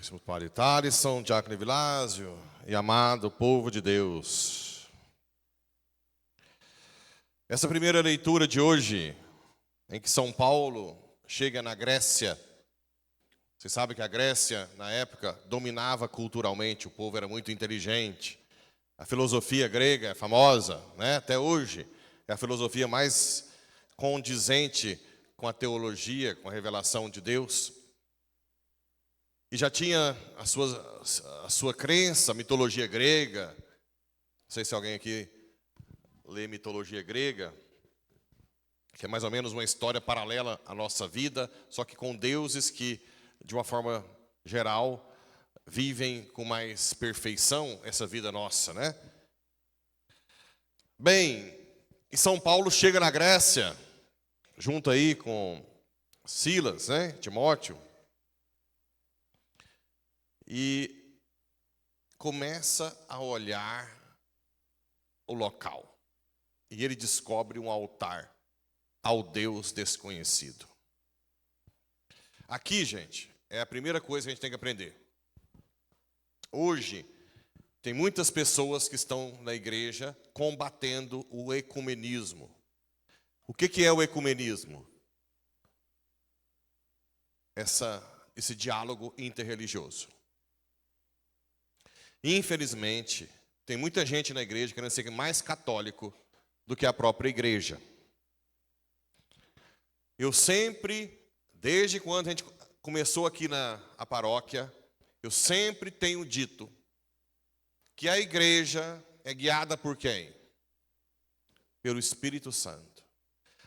Excelentíssimo Padre Thalisson, Diácono Vilásio e amado povo de Deus. Essa primeira leitura de hoje, em que São Paulo chega na Grécia. Você sabe que a Grécia, na época, dominava culturalmente, o povo era muito inteligente. A filosofia grega é famosa, né? Até hoje, é a filosofia mais condizente com a teologia, com a revelação de Deus. E já tinha a sua crença, a mitologia grega. Não sei se alguém aqui lê mitologia grega, que é mais ou menos uma história paralela à nossa vida, só que com deuses que, de uma forma geral, vivem com mais perfeição essa vida nossa, né? Bem, e São Paulo chega na Grécia, junto aí com Silas, né, Timóteo, e começa a olhar o local. E ele descobre um altar ao Deus desconhecido. Aqui, gente, é a primeira coisa que a gente tem que aprender. Hoje, tem muitas pessoas que estão na igreja combatendo o ecumenismo. O que é o ecumenismo? Esse diálogo interreligioso. Infelizmente, tem muita gente na igreja querendo ser mais católico do que a própria igreja. Eu sempre, desde quando a gente começou aqui na paróquia, eu sempre tenho dito que a igreja é guiada por quem? Pelo Espírito Santo.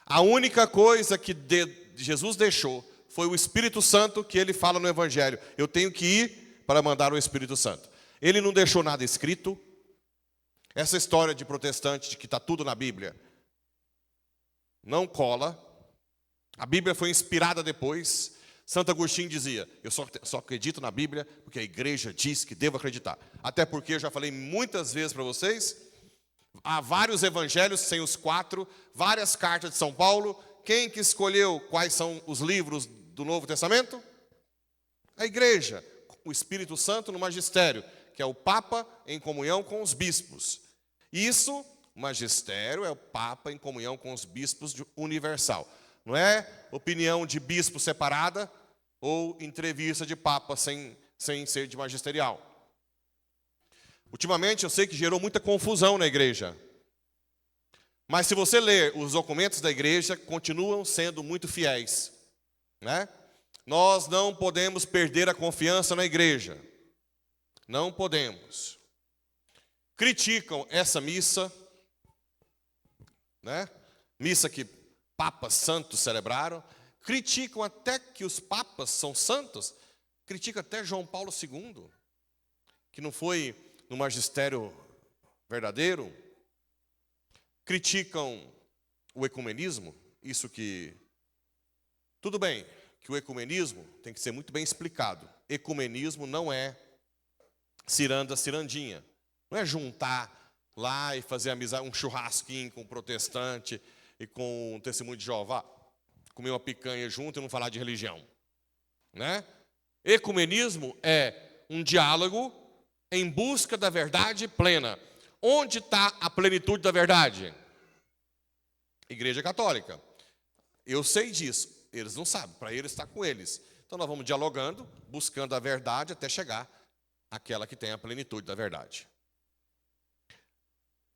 A única coisa que Jesus deixou foi o Espírito Santo, que ele fala no Evangelho. Eu tenho que ir para mandar o Espírito Santo. Ele não deixou nada escrito. Essa história de protestante, de que está tudo na Bíblia, não cola. A Bíblia foi inspirada depois. Santo Agostinho dizia, eu só acredito na Bíblia porque a igreja diz que devo acreditar. Até porque eu já falei muitas vezes para vocês, há vários evangelhos sem os 4, várias cartas de São Paulo. Quem que escolheu quais são os livros do Novo Testamento? A igreja, o Espírito Santo no magistério, que é o Papa em comunhão com os bispos. Isso, o magistério é o Papa em comunhão com os bispos universal. Não é opinião de bispo separada ou entrevista de papa sem ser de magisterial. Ultimamente eu sei que gerou muita confusão na igreja. Mas se você ler os documentos da igreja, continuam sendo muito fiéis, né? Nós não podemos perder a confiança na igreja. Não podemos. Criticam essa missa, né? Missa que papas santos celebraram, criticam até que os papas são santos, criticam até João Paulo II, que não foi no magistério verdadeiro, criticam o ecumenismo, isso que, tudo bem, que o ecumenismo tem que ser muito bem explicado. Ecumenismo não é cirandinha, não é juntar lá e fazer amizade, um churrasquinho com um protestante e com um testemunho de Jeová, comer uma picanha junto e não falar de religião, né? Ecumenismo é um diálogo em busca da verdade plena. Onde está a plenitude da verdade? Igreja Católica. Eu sei disso, eles não sabem, para eles está com eles. Então nós vamos dialogando, buscando a verdade até chegar àquela que tem a plenitude da verdade.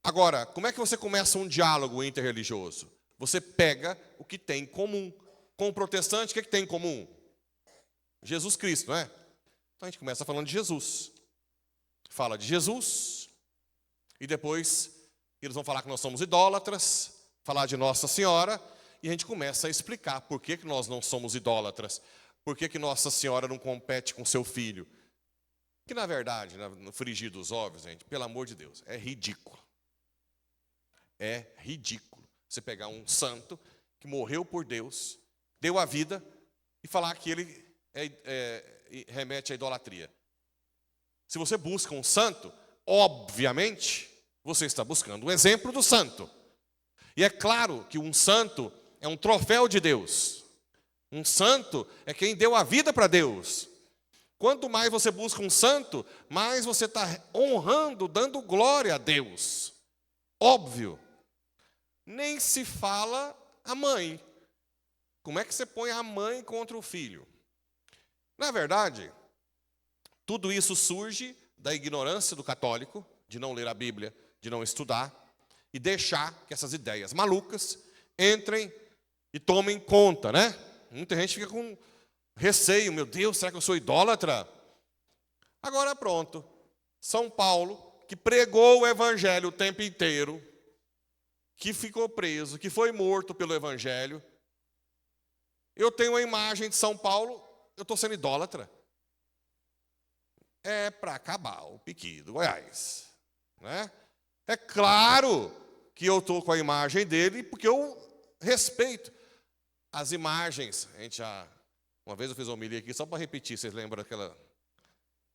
Agora, como é que você começa um diálogo interreligioso? Você pega o que tem em comum. Com o protestante, o que tem em comum? Jesus Cristo, não é? Então a gente começa falando de Jesus. Fala de Jesus. E depois eles vão falar que nós somos idólatras. Falar de Nossa Senhora. E a gente começa a explicar por que nós não somos idólatras. Por que Nossa Senhora não compete com seu filho. Que na verdade, no frigir dos ovos, gente, pelo amor de Deus, é ridículo. É ridículo você pegar um santo que morreu por Deus, deu a vida, e falar que ele remete à idolatria. Se você busca um santo, obviamente, você está buscando um exemplo do santo. E é claro que um santo é um troféu de Deus. Um santo é quem deu a vida para Deus. Quanto mais você busca um santo, mais você está honrando, dando glória a Deus. Óbvio. Nem se fala a mãe. Como é que você põe a mãe contra o filho? Na verdade, tudo isso surge da ignorância do católico, de não ler a Bíblia, de não estudar, e deixar que essas ideias malucas entrem e tomem conta, né? Muita gente fica com receio, meu Deus, será que eu sou idólatra? Agora pronto, São Paulo, que pregou o evangelho o tempo inteiro, que ficou preso, que foi morto pelo evangelho, eu tenho a imagem de São Paulo, eu estou sendo idólatra. É para acabar o piqui do Goiás, né? É claro que eu estou com a imagem dele, porque eu respeito as imagens. Uma vez eu fiz uma homilia aqui, só para repetir, vocês lembram aquela...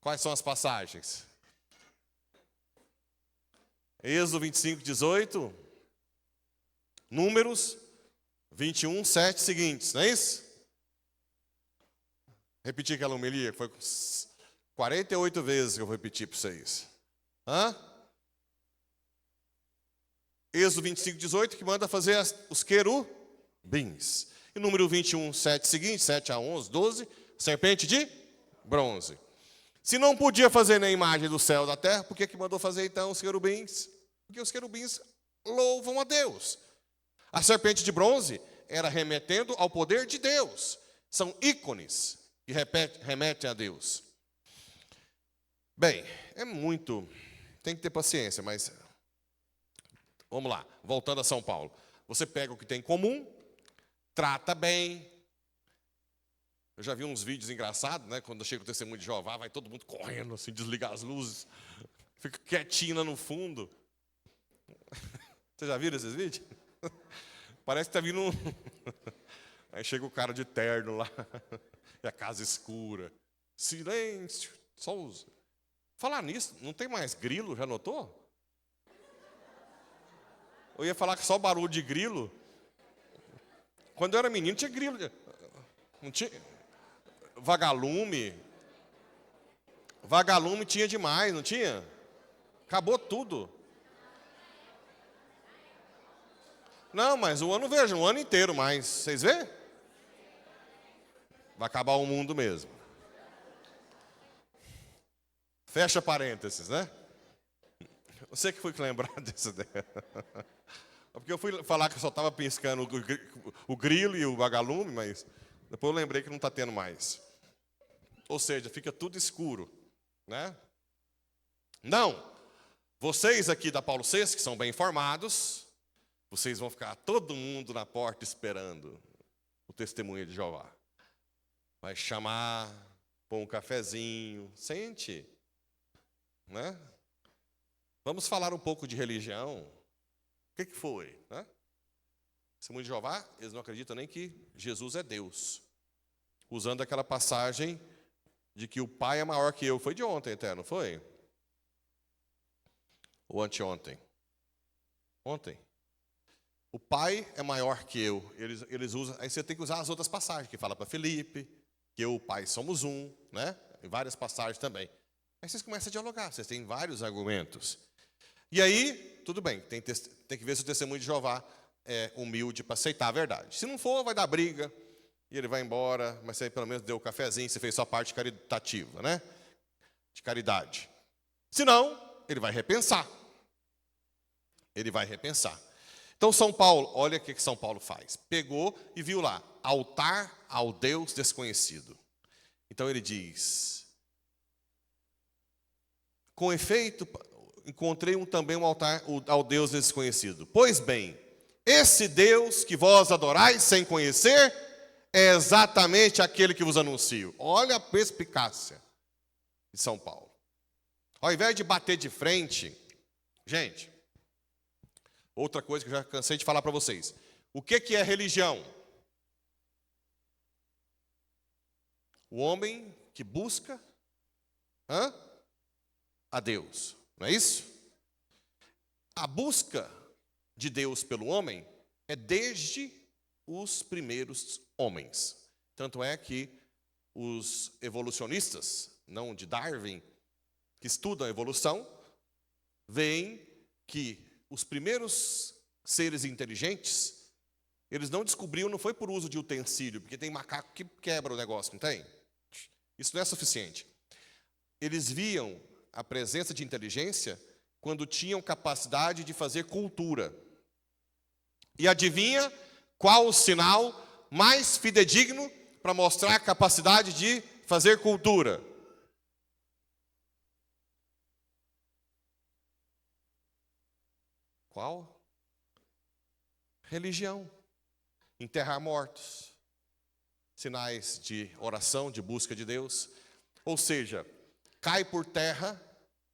Quais são as passagens? Êxodo 25, 18. Números 21, 7 seguintes, não é isso? Repetir aquela homilia, que foi 48 vezes que eu vou repetir para vocês. Êxodo 25, 18, que manda fazer os querubins. E número 21, 7 seguinte, 7 a 11, 12, serpente de bronze. Se não podia fazer na imagem do céu e da terra, por que mandou fazer então os querubins? Porque os querubins louvam a Deus. A serpente de bronze era remetendo ao poder de Deus. São ícones que remetem a Deus. Bem, tem que ter paciência, mas vamos lá, voltando a São Paulo. Você pega o que tem em comum, trata bem. Eu já vi uns vídeos engraçados, né? Quando chega o testemunho de Jeová, vai todo mundo correndo, assim, desligar as luzes, fica quietinho lá no fundo. Vocês já viram esses vídeos? Parece que está vindo Aí chega o cara de terno lá, e a casa escura. Silêncio, só usa. Falar nisso, não tem mais grilo, já notou? Eu ia falar que só barulho de grilo. Quando eu era menino tinha grilo. Não tinha... Vagalume. Vagalume tinha demais, não tinha? Acabou tudo. Não, mas eu não vejo, um ano inteiro mais. Vocês vê? Vai acabar o mundo mesmo. Fecha parênteses, né? Você que foi lembrar dessa ideia. Porque eu fui falar que eu só estava piscando o grilo e o vagalume, mas depois eu lembrei que não está tendo mais. Ou seja, fica tudo escuro, né? Não, vocês aqui da Paulo VI, que são bem informados, vocês vão ficar todo mundo na porta esperando o testemunho de Jeová. Vai chamar, pôr um cafezinho, sente, né? Vamos falar um pouco de religião. O que foi, né? Testemunho de Jeová, eles não acreditam nem que Jesus é Deus. Usando aquela passagem de que o Pai é maior que eu. Foi de ontem até, não foi? Ou anteontem? Ontem. O Pai é maior que eu. Eles usam, aí você tem que usar as outras passagens, que fala para Filipe, que eu e o Pai somos um, né? Em várias passagens também. Aí vocês começam a dialogar, vocês têm vários argumentos. E aí, tudo bem, tem que ver se o testemunho de Jeová é humilde para aceitar a verdade. Se não for, vai dar briga, e ele vai embora, mas você pelo menos deu o cafezinho, você fez sua parte caritativa, né? De caridade. Se não, ele vai repensar. Ele vai repensar. Então, São Paulo, olha o que São Paulo faz. Pegou e viu lá, altar ao Deus desconhecido. Então ele diz, com efeito, encontrei também um altar ao Deus desconhecido. Pois bem, esse Deus que vós adorais sem conhecer, é exatamente aquele que vos anuncio. Olha a perspicácia de São Paulo. Ao invés de bater de frente, gente, outra coisa que eu já cansei de falar para vocês. O que é religião? O homem que busca a Deus. Não é isso? A busca de Deus pelo homem é desde os primeiros homens. Tanto é que os evolucionistas não de Darwin, que estudam a evolução, veem que os primeiros seres inteligentes, eles não descobriram, não foi por uso de utensílio, porque tem macaco que quebra o negócio, não tem? Isso não é suficiente. Eles viam a presença de inteligência quando tinham capacidade de fazer cultura. E adivinha qual o sinal mais fidedigno para mostrar a capacidade de fazer cultura? Qual? Religião. Enterrar mortos. Sinais de oração, de busca de Deus. Ou seja, cai por terra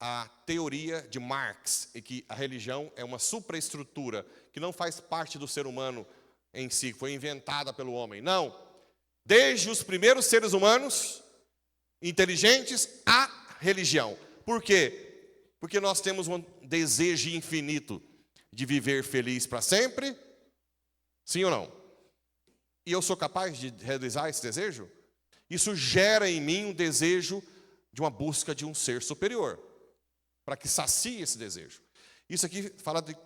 a teoria de Marx, e que a religião é uma supraestrutura que não faz parte do ser humano em si, foi inventada pelo homem. Não. Desde os primeiros seres humanos inteligentes, a religião. Por quê? Porque nós temos um desejo infinito de viver feliz para sempre. Sim ou não? E eu sou capaz de realizar esse desejo? Isso gera em mim um desejo de uma busca de um ser superior, para que sacie esse desejo. Isso aqui fala de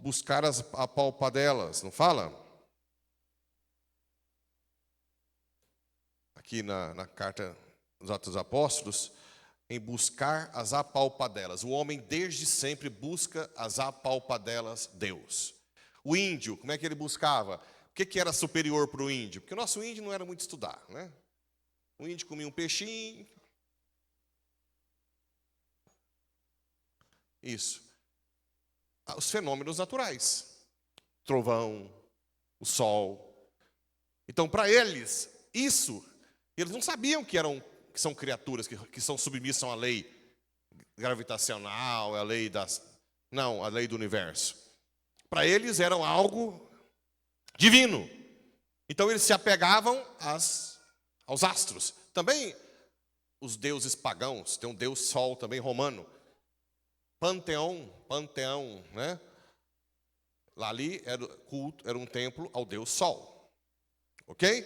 buscar as apalpadelas, não fala? Aqui na carta dos Atos dos Apóstolos, em buscar as apalpadelas. O homem desde sempre busca as apalpadelas Deus. O índio, como é que ele buscava? O que era superior para o índio? Porque o nosso índio não era muito estudar, né? O índio comia um peixinho. Isso. Os fenômenos naturais. Trovão, o sol. Então, para eles, eles não sabiam que são criaturas que são submissas à lei gravitacional, à lei a lei do universo. Para eles eram algo divino. Então eles se apegavam aos astros. Também os deuses pagãos, tem um deus sol também romano. Panteão, né? Lá ali era um templo ao deus sol. Ok?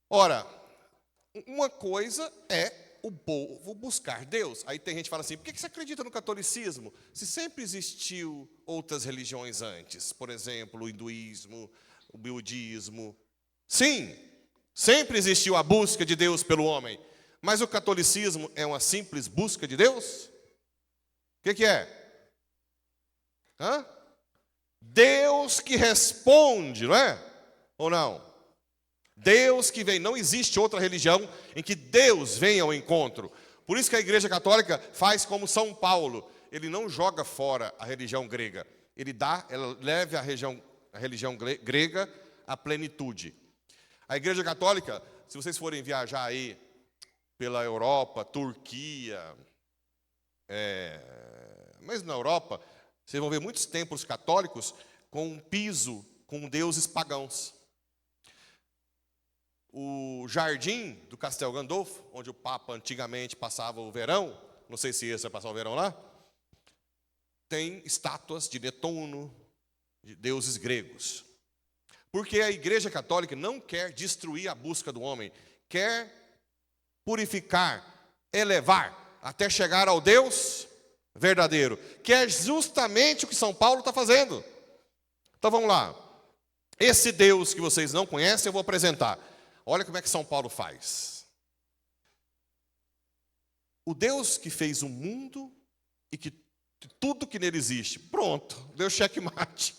Ora, uma coisa é o povo buscar Deus. Aí tem gente que fala assim, por que você acredita no catolicismo? Se sempre existiu outras religiões antes, por exemplo, o hinduísmo, o budismo. Sim, sempre existiu a busca de Deus pelo homem. Mas o catolicismo é uma simples busca de Deus? O que é? Deus que responde, não é? Ou não? Deus que vem, não existe outra religião em que Deus venha ao encontro. Por isso que a Igreja Católica faz como São Paulo. Ele não joga fora a religião grega. Ela leva a religião grega à plenitude. A Igreja Católica, se vocês forem viajar aí pela Europa, Turquia, mas na Europa, vocês vão ver muitos templos católicos com um piso com deuses pagãos. O jardim do Castel Gandolfo, onde o Papa antigamente passava o verão, não sei se esse vai passar o verão lá, tem estátuas de Netuno, de deuses gregos. Porque a Igreja Católica não quer destruir a busca do homem, quer purificar, elevar, até chegar ao Deus verdadeiro, que é justamente o que São Paulo está fazendo. Então vamos lá. Esse Deus que vocês não conhecem, eu vou apresentar. Olha como é que São Paulo faz. O Deus que fez o mundo e que tudo que nele existe. Pronto, deu checkmate.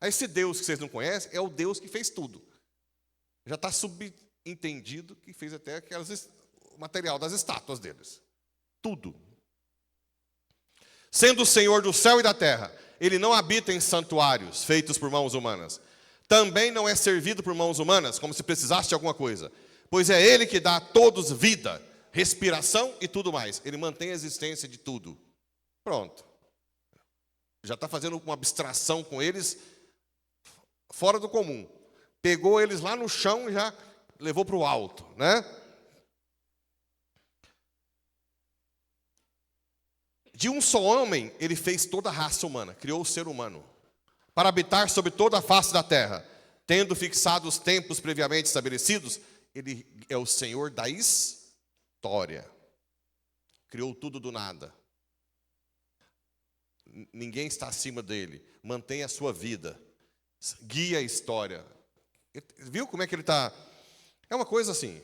Esse Deus que vocês não conhecem é o Deus que fez tudo. Já está subentendido que fez até o material das estátuas deles. Tudo. Sendo o Senhor do céu e da terra, ele não habita em santuários feitos por mãos humanas. Também não é servido por mãos humanas, como se precisasse de alguma coisa. Pois é ele que dá a todos vida, respiração e tudo mais. Ele mantém a existência de tudo. Pronto. Já está fazendo uma abstração com eles fora do comum. Pegou eles lá no chão e já levou para o alto, né? De um só homem, ele fez toda a raça humana, criou o ser humano, para habitar sobre toda a face da terra, tendo fixado os tempos previamente estabelecidos, ele é o Senhor da história. Criou tudo do nada. Ninguém está acima dele. Mantém a sua vida. Guia a história. Viu como é que ele está? É uma coisa assim.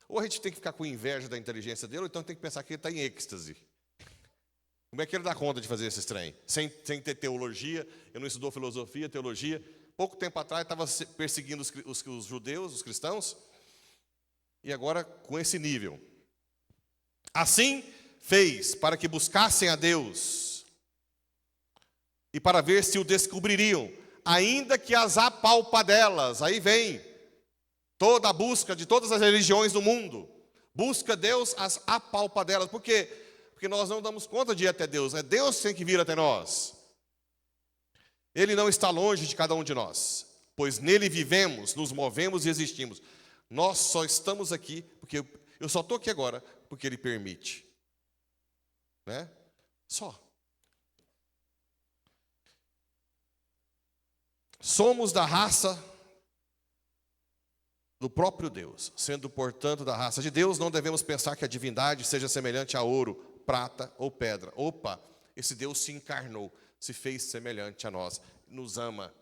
Ou a gente tem que ficar com inveja da inteligência dele, ou então tem que pensar que ele está em êxtase. Como é que ele dá conta de fazer esse trem? Sem ter teologia. Ele não estudou filosofia, teologia. Pouco tempo atrás estava perseguindo os judeus, os cristãos. E agora com esse nível. Assim fez para que buscassem a Deus e para ver se o descobririam, ainda que as apalpadelas. Aí vem toda a busca de todas as religiões do mundo. Busca Deus as apalpadelas. Por quê? Porque nós não damos conta de ir até Deus. É Deus que tem que vir até nós. Ele não está longe de cada um de nós, pois nele vivemos, nos movemos e existimos. Nós só estamos aqui, porque eu só estou aqui agora, porque Ele permite. Né? Só. Somos da raça do próprio Deus. Sendo, portanto, da raça de Deus, não devemos pensar que a divindade seja semelhante a ouro, prata ou pedra. Opa, esse Deus se encarnou, se fez semelhante a nós, nos ama.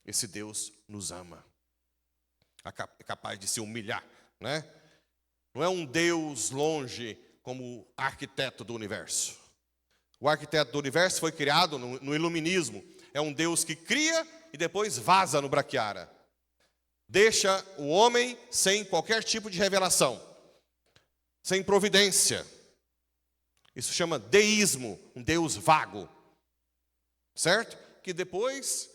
Esse Deus nos ama. É capaz de se humilhar, né? Não é um Deus longe como arquiteto do universo. O arquiteto do universo foi criado no iluminismo. É um Deus que cria e depois vaza no braquiara. Deixa o homem sem qualquer tipo de revelação, sem providência. Isso chama deísmo, um Deus vago. Certo? Que depois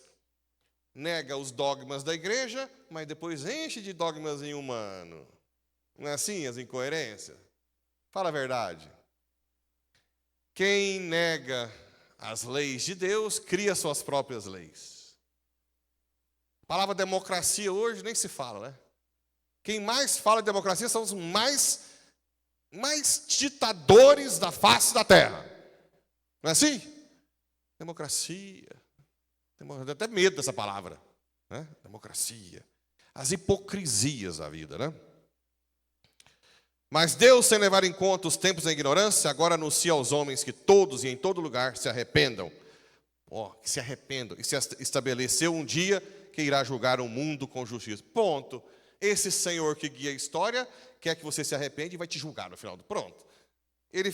nega os dogmas da igreja, mas depois enche de dogmas em humano. Não é assim as incoerências? Fala a verdade. Quem nega as leis de Deus, cria suas próprias leis. A palavra democracia hoje nem se fala, né? Quem mais fala de democracia são os mais ditadores da face da terra. Não é assim? Democracia. Tenho até medo dessa palavra, né? Democracia. As hipocrisias da vida, né? Mas Deus, sem levar em conta os tempos da ignorância, agora anuncia aos homens que todos e em todo lugar se arrependam. Que se arrependam. E se estabeleceu um dia que irá julgar o mundo com justiça. Ponto. Esse Senhor que guia a história quer que você se arrepende e vai te julgar no final. Pronto. Ele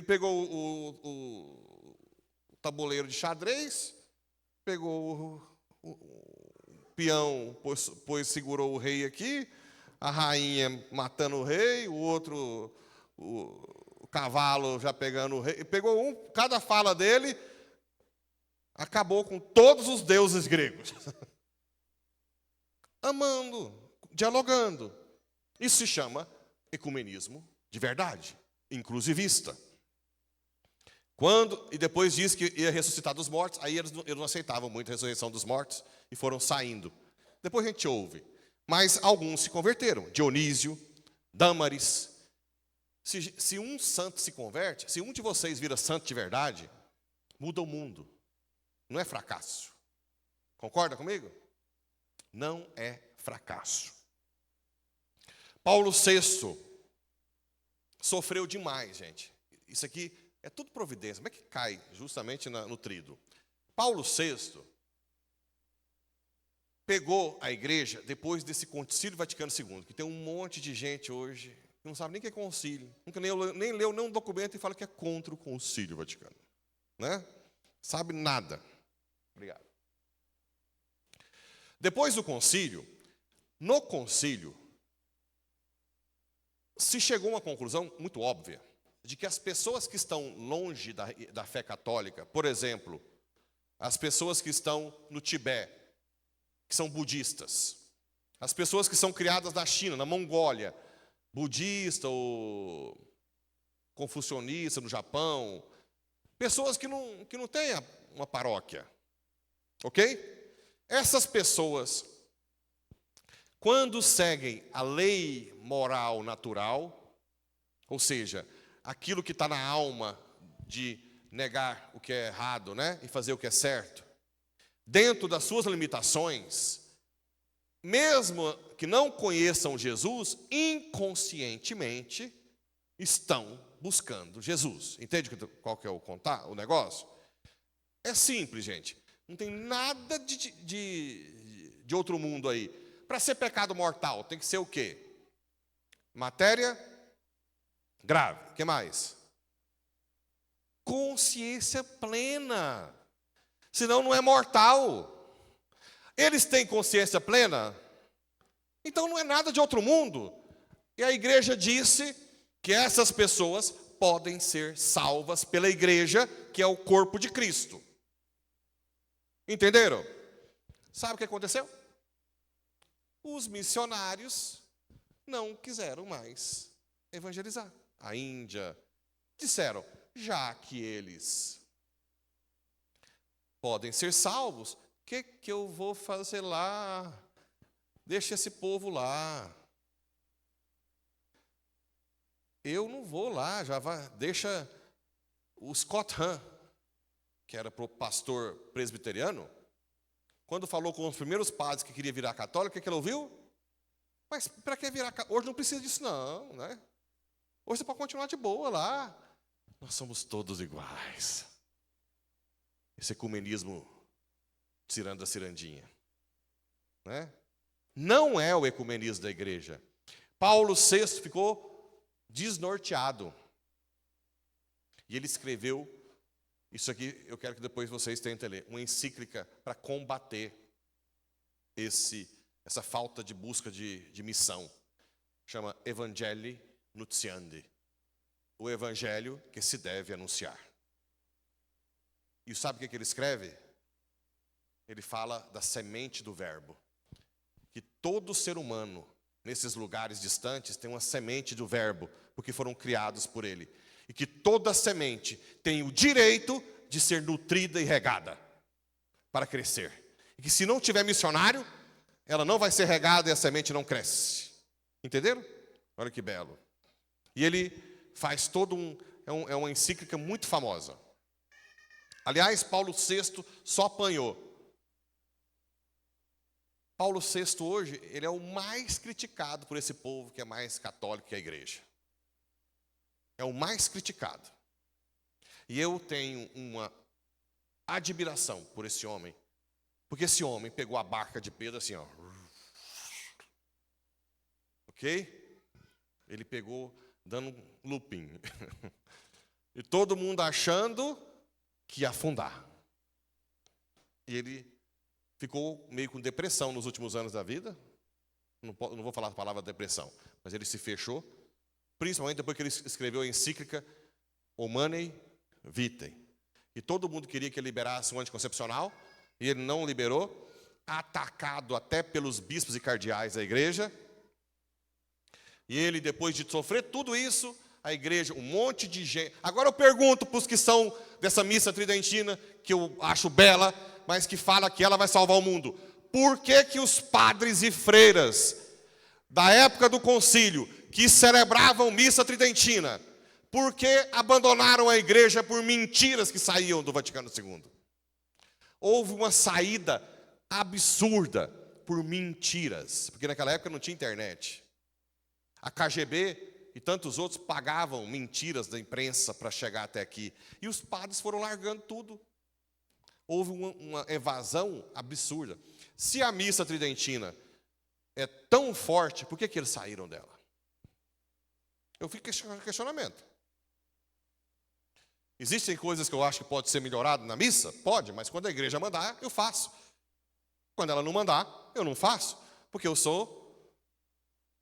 pegou o tabuleiro de xadrez, pegou o peão, segurou o rei aqui, a rainha matando o rei, o outro, o cavalo já pegando o rei. Pegou cada fala dele, acabou com todos os deuses gregos. Amando, dialogando. Isso se chama ecumenismo de verdade, inclusivista. E depois diz que ia ressuscitar dos mortos, aí eles não aceitavam muito a ressurreição dos mortos e foram saindo. Depois a gente ouve. Mas alguns se converteram. Dionísio, Dâmaris. Se um santo se converte, se um de vocês vira santo de verdade, muda o mundo. Não é fracasso. Concorda comigo? Não é fracasso. Paulo VI sofreu demais, gente. Isso aqui é tudo providência. Como é que cai justamente no trido? Paulo VI pegou a igreja depois desse Concílio Vaticano II, que tem um monte de gente hoje que não sabe nem o que é concílio, nunca nem leu nenhum documento e fala que é contra o Concílio Vaticano. Né? Sabe nada. Obrigado. Depois do concílio, no concílio, se chegou a uma conclusão muito óbvia, de que as pessoas que estão longe da fé católica, por exemplo, as pessoas que estão no Tibete, que são budistas, as pessoas que são criadas na China, na Mongólia, budista ou confucionista no Japão, pessoas que não têm uma paróquia, ok? Essas pessoas, quando seguem a lei moral natural, ou seja, aquilo que está na alma de negar o que é errado, né, e fazer o que é certo, dentro das suas limitações, mesmo que não conheçam Jesus, inconscientemente estão buscando Jesus. Entende qual que é o negócio? É simples, gente. Não tem nada de outro mundo aí. Para ser pecado mortal, tem que ser o quê? Matéria grave. O que mais? Consciência plena. Senão não é mortal. Eles têm consciência plena? Então não é nada de outro mundo. E a igreja disse que essas pessoas podem ser salvas pela igreja, que é o corpo de Cristo. Entenderam? Sabe o que aconteceu? Os missionários não quiseram mais evangelizar. A Índia disseram, já que eles podem ser salvos, o que eu vou fazer lá? Deixa esse povo lá. Eu não vou lá, deixa o Scott Hahn, que era pastor presbiteriano, quando falou com os primeiros padres que queria virar católico, o que ele ouviu? Mas para que virar católico? Hoje não precisa disso não, né? Hoje você pode continuar de boa lá. Nós somos todos iguais. Esse ecumenismo tirando a cirandinha, né? Não é o ecumenismo da igreja. Paulo VI ficou desnorteado. E ele escreveu, isso aqui eu quero que depois vocês tentem ler, uma encíclica para combater essa falta de busca de missão. Chama Evangelii Nuntiandi. O evangelho que se deve anunciar. E sabe o que ele escreve? Ele fala da semente do verbo. Que todo ser humano, nesses lugares distantes, tem uma semente do verbo, porque foram criados por ele. E que toda semente tem o direito de ser nutrida e regada, para crescer. E que se não tiver missionário, ela não vai ser regada e a semente não cresce. Entenderam? Olha que belo. E ele faz é uma encíclica muito famosa. Aliás, Paulo VI só apanhou. Paulo VI hoje, ele é o mais criticado por esse povo que é mais católico que a igreja. É o mais criticado. E eu tenho uma admiração por esse homem. Porque esse homem pegou a barca de Pedro assim, ó. Ok? Ele pegou dando um looping. E todo mundo achando que ia afundar. E ele ficou meio com depressão nos últimos anos da vida. Não vou falar a palavra depressão, mas ele se fechou. Principalmente depois que ele escreveu a encíclica Humanae Vitae. E todo mundo queria que ele liberasse um anticoncepcional, e ele não liberou, atacado até pelos bispos e cardeais da igreja. E ele, depois de sofrer tudo isso, a igreja, um monte de gente... Agora eu pergunto para os que são dessa missa tridentina, que eu acho bela, mas que fala que ela vai salvar o mundo. Por que os padres e freiras da época do concílio, que celebravam missa tridentina, por que abandonaram a igreja por mentiras que saíam do Vaticano II? Houve uma saída absurda por mentiras, porque naquela época não tinha internet. A KGB e tantos outros pagavam mentiras da imprensa para chegar até aqui. E os padres foram largando tudo. Houve uma evasão absurda. Se a missa tridentina é tão forte, por que eles saíram dela? Eu fico questionamento. Existem coisas que eu acho que pode ser melhorado na missa? Pode, mas quando a igreja mandar, eu faço. Quando ela não mandar, eu não faço, porque eu sou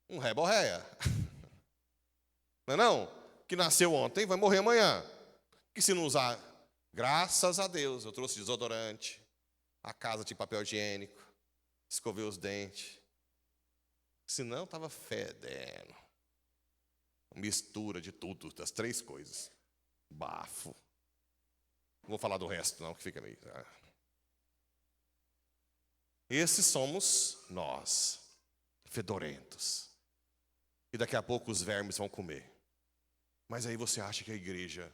um reborréia. Não é não? Que nasceu ontem, vai morrer amanhã. Que se não usar, graças a Deus, eu trouxe desodorante, a casa tinha papel higiênico, escovei os dentes. Senão estava fedendo. Mistura de tudo, das três coisas. Bafo. Não vou falar do resto não, que fica meio... Esses somos nós, fedorentos. E daqui a pouco os vermes vão comer. Mas aí você acha que a igreja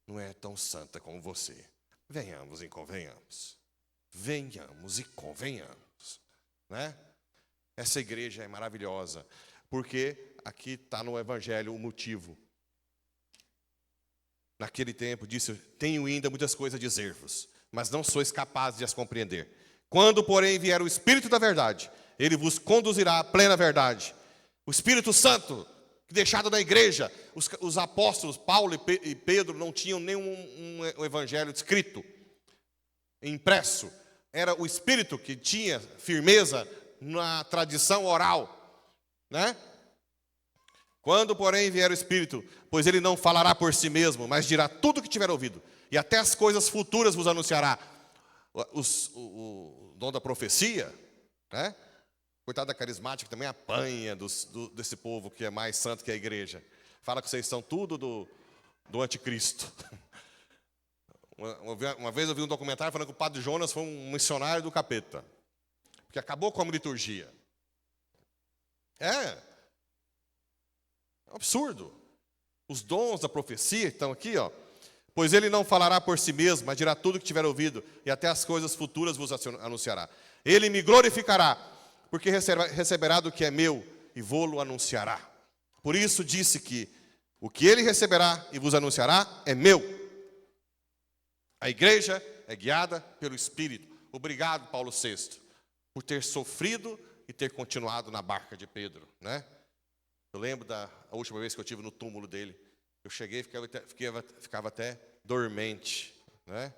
não é tão santa como você. Venhamos e convenhamos. Venhamos e convenhamos. Né? Essa igreja é maravilhosa, porque aqui está no Evangelho o motivo. Naquele tempo disse: tenho ainda muitas coisas a dizer-vos, mas não sois capazes de as compreender. Quando, porém, vier o Espírito da verdade, ele vos conduzirá à plena verdade. O Espírito Santo, deixado na igreja, os apóstolos Paulo e Pedro não tinham nenhum um evangelho escrito, impresso. Era o Espírito que tinha firmeza na tradição oral, né? Quando, porém, vier o Espírito, pois ele não falará por si mesmo, mas dirá tudo o que tiver ouvido, e até as coisas futuras vos anunciará. O dom da profecia, né? Coitada da carismática, também apanha desse povo que é mais santo que a igreja. Fala que vocês são tudo do anticristo. Uma vez eu vi um documentário falando que o padre Jonas foi um missionário do capeta, porque acabou com a liturgia. É um absurdo. Os dons da profecia estão aqui, ó. Pois ele não falará por si mesmo, mas dirá tudo o que tiver ouvido, e até as coisas futuras vos anunciará. Ele me glorificará, porque receberá do que é meu, e vô-lo anunciará. Por isso disse que o que ele receberá e vos anunciará é meu. A igreja é guiada pelo Espírito. Obrigado, Paulo VI, por ter sofrido e ter continuado na barca de Pedro, né? Eu lembro da última vez que eu estive no túmulo dele. Eu cheguei e ficava até dormente, né?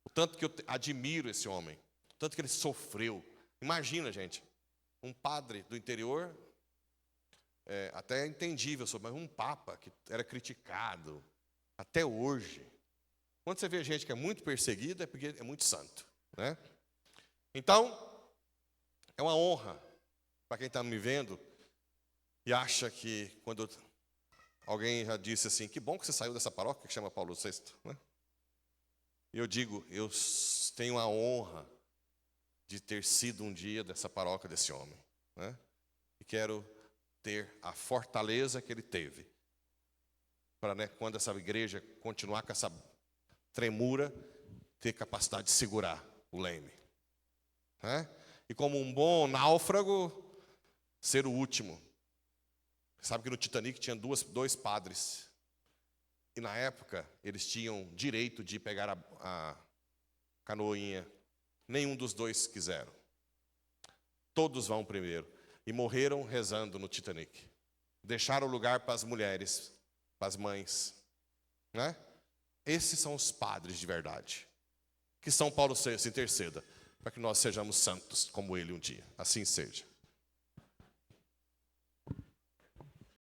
O tanto que eu admiro esse homem, o tanto que ele sofreu. Imagina, gente, um padre do interior, até é entendível, mas um papa que era criticado até hoje. Quando você vê gente que é muito perseguida, é porque é muito santo, né? Então, é uma honra para quem está me vendo e acha que quando alguém já disse assim, que bom que você saiu dessa paróquia que chama Paulo VI, né? E eu digo, eu tenho a honra de ter sido um dia dessa paróquia desse homem, né? E quero ter a fortaleza que ele teve, para, né, quando essa igreja continuar com essa tremura, ter capacidade de segurar o leme, né? E como um bom náufrago, ser o último. Sabe que no Titanic tinha dois padres. E na época, eles tinham direito de pegar a canoinha. Nenhum dos dois quiseram. Todos vão primeiro. E morreram rezando no Titanic. Deixaram o lugar para as mulheres, para as mães, né? Esses são os padres de verdade. Que São Paulo VI interceda, para que nós sejamos santos como ele um dia. Assim seja.